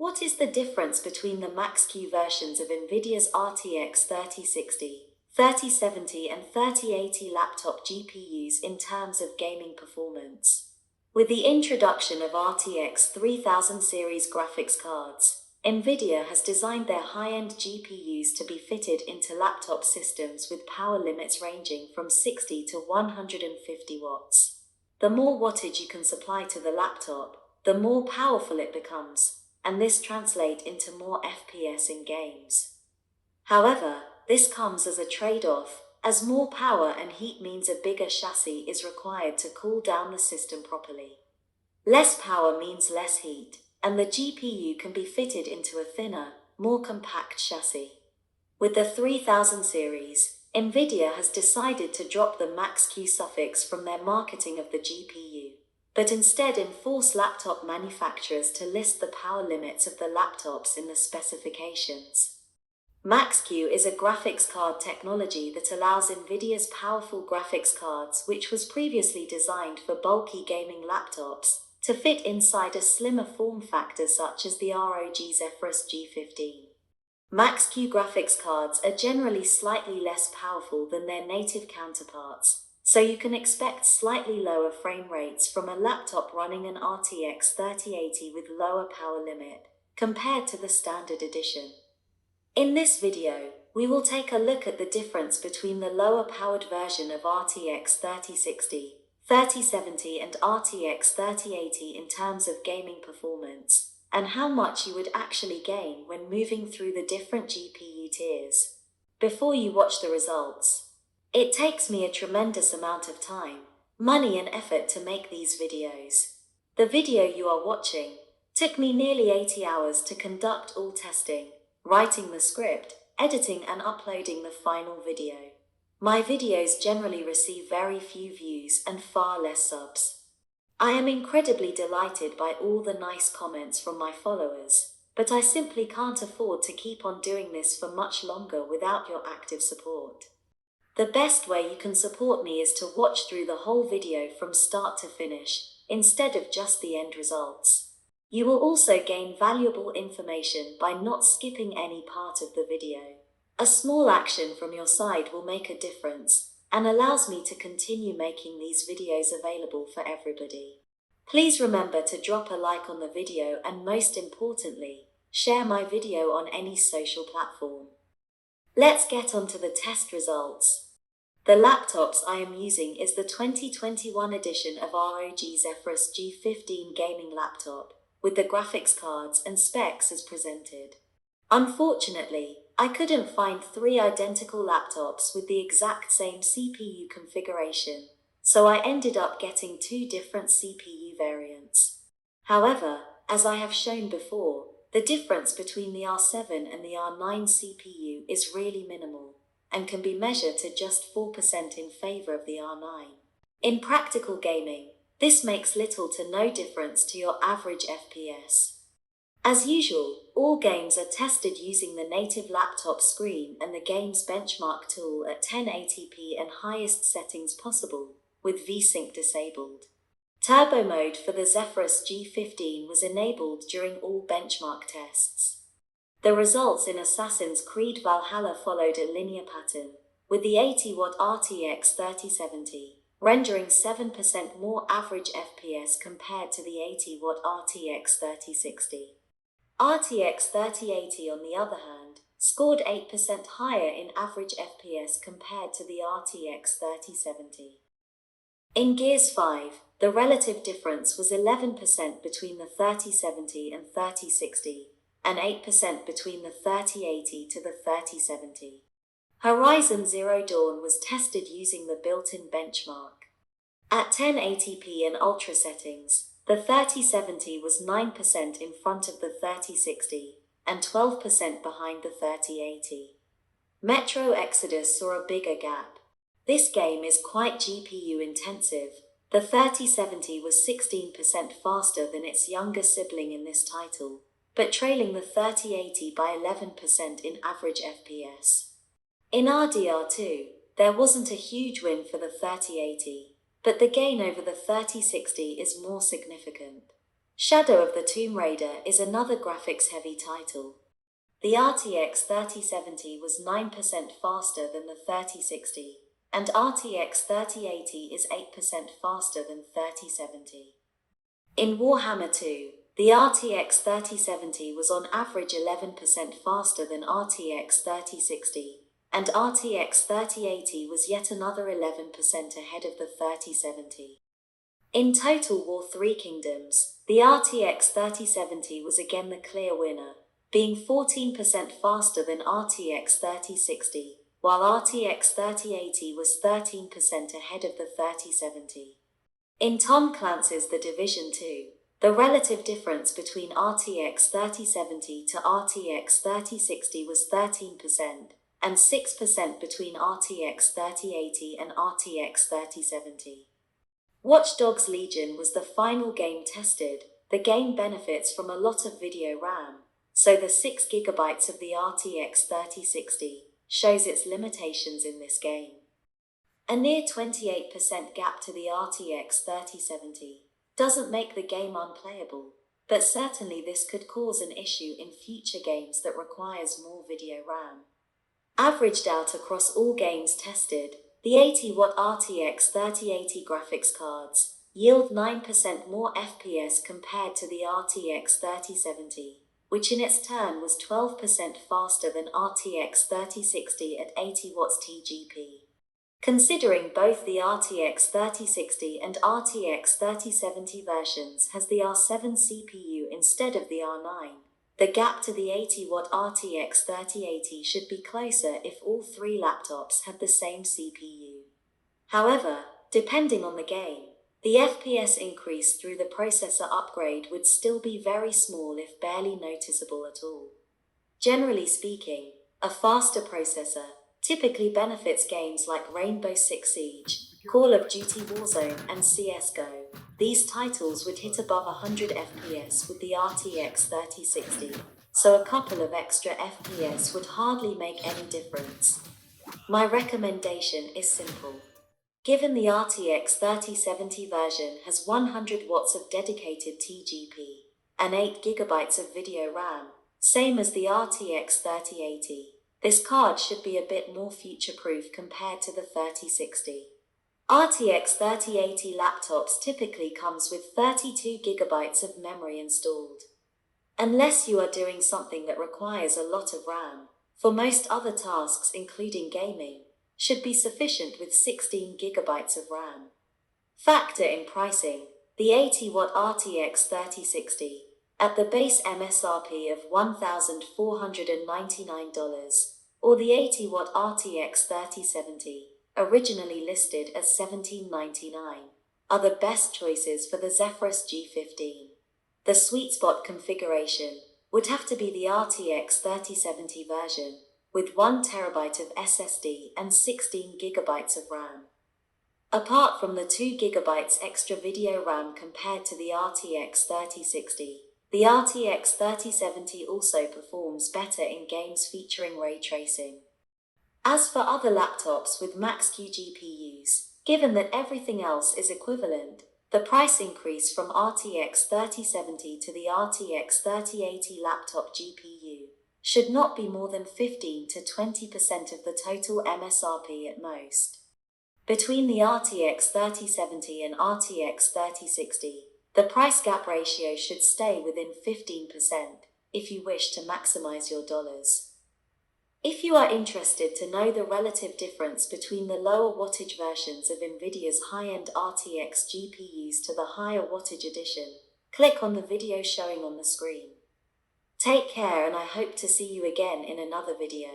What is the difference between the Max-Q versions of NVIDIA's RTX 3060, 3070 and 3080 laptop GPUs in terms of gaming performance? With the introduction of RTX 3000 series graphics cards, NVIDIA has designed their high-end GPUs to be fitted into laptop systems with power limits ranging from 60 to 150 watts. The more wattage you can supply to the laptop, the more powerful it becomes, and this translates into more FPS in games. However, this comes as a trade-off, as more power and heat means a bigger chassis is required to cool down the system properly. Less power means less heat, and the GPU can be fitted into a thinner, more compact chassis. With the 3000 series, NVIDIA has decided to drop the Max-Q suffix from their marketing of the GPU, but instead enforce laptop manufacturers to list the power limits of the laptops in the specifications. Max-Q is a graphics card technology that allows NVIDIA's powerful graphics cards, which was previously designed for bulky gaming laptops, to fit inside a slimmer form factor such as the ROG Zephyrus G15. Max-Q graphics cards are generally slightly less powerful than their native counterparts, so you can expect slightly lower frame rates from a laptop running an RTX 3080 with lower power limit, compared to the standard edition. In this video, we will take a look at the difference between the lower-powered version of RTX 3060, 3070 and RTX 3080 in terms of gaming performance, and how much you would actually gain when moving through the different GPU tiers. Before you watch the results, it takes me a tremendous amount of time, money and effort to make these videos. The video you are watching took me nearly 80 hours to conduct all testing, writing the script, editing and uploading the final video. My videos generally receive very few views and far less subs. I am incredibly delighted by all the nice comments from my followers, but I simply can't afford to keep on doing this for much longer without your active support. The best way you can support me is to watch through the whole video from start to finish, instead of just the end results. You will also gain valuable information by not skipping any part of the video. A small action from your side will make a difference and allows me to continue making these videos available for everybody. Please remember to drop a like on the video and most importantly, share my video on any social platform. Let's get on to the test results. The laptops I am using is the 2021 edition of ROG Zephyrus G15 gaming laptop, with the graphics cards and specs as presented. Unfortunately, I couldn't find 3 identical laptops with the exact same CPU configuration, so I ended up getting 2 different CPU variants. However, as I have shown before, the difference between the R7 and the R9 CPU is really minimal, and can be measured to just 4% in favor of the R9. In practical gaming, this makes little to no difference to your average FPS. As usual, all games are tested using the native laptop screen and the game's benchmark tool at 1080p and highest settings possible, with VSync disabled. Turbo mode for the Zephyrus G15 was enabled during all benchmark tests. The results in Assassin's Creed Valhalla followed a linear pattern, with the 80-watt RTX 3070 rendering 7% more average FPS compared to the 80-watt RTX 3060. RTX 3080, on the other hand, scored 8% higher in average FPS compared to the RTX 3070. In Gears 5, the relative difference was 11% between the 3070 and 3060, and 8% between the 3080 to the 3070. Horizon Zero Dawn was tested using the built-in benchmark. At 1080p and ultra settings, the 3070 was 9% in front of the 3060, and 12% behind the 3080. Metro Exodus saw a bigger gap. This game is quite GPU intensive. The 3070 was 16% faster than its younger sibling in this title, but trailing the 3080 by 11% in average FPS. In RDR2, there wasn't a huge win for the 3080, but the gain over the 3060 is more significant. Shadow of the Tomb Raider is another graphics-heavy title. The RTX 3070 was 9% faster than the 3060, and RTX 3080 is 8% faster than 3070. In Warhammer II, the RTX 3070 was on average 11% faster than RTX 3060, and RTX 3080 was yet another 11% ahead of the 3070. In Total War 3 Kingdoms, the RTX 3070 was again the clear winner, being 14% faster than RTX 3060, while RTX 3080 was 13% ahead of the 3070. In Tom Clancy's The Division 2, the relative difference between RTX 3070 to RTX 3060 was 13%, and 6% between RTX 3080 and RTX 3070. Watch Dogs Legion was the final game tested. The game benefits from a lot of video RAM, so the 6GB of the RTX 3060 shows its limitations in this game. A near 28% gap to the RTX 3070 doesn't make the game unplayable, but certainly this could cause an issue in future games that requires more video RAM. Averaged out across all games tested, the 80W RTX 3080 graphics cards yield 9% more FPS compared to the RTX 3070, which in its turn was 12% faster than RTX 3060 at 80W TGP. Considering both the RTX 3060 and RTX 3070 versions has the R7 CPU instead of the R9, the gap to the 80W RTX 3080 should be closer if all three laptops had the same CPU. However, depending on the game, the FPS increase through the processor upgrade would still be very small if barely noticeable at all. Generally speaking, a faster processor typically benefits games like Rainbow Six Siege, Call of Duty Warzone, and CSGO. These titles would hit above 100 FPS with the RTX 3060, so a couple of extra FPS would hardly make any difference. My recommendation is simple. Given the RTX 3070 version has 100W of dedicated TGP and 8GB of video RAM, same as the RTX 3080, this card should be a bit more future-proof compared to the 3060. RTX 3080 laptops typically comes with 32GB of memory installed. Unless you are doing something that requires a lot of RAM, for most other tasks including gaming, should be sufficient with 16GB of RAM. Factor in pricing, the 80W RTX 3060, at the base MSRP of $1,499, or the 80W RTX 3070, originally listed at $1,799, are the best choices for the Zephyrus G15. The sweet spot configuration would have to be the RTX 3070 version, with 1TB of SSD and 16GB of RAM. Apart from the 2GB extra video RAM compared to the RTX 3060, the RTX 3070 also performs better in games featuring ray tracing. As for other laptops with Max-Q GPUs, given that everything else is equivalent, the price increase from RTX 3070 to the RTX 3080 laptop GPU should not be more than 15 to 20% of the total MSRP at most. Between the RTX 3070 and RTX 3060, the price gap ratio should stay within 15% if you wish to maximize your dollars. If you are interested to know the relative difference between the lower wattage versions of NVIDIA's high-end RTX GPUs to the higher wattage edition, click on the video showing on the screen. Take care, and I hope to see you again in another video.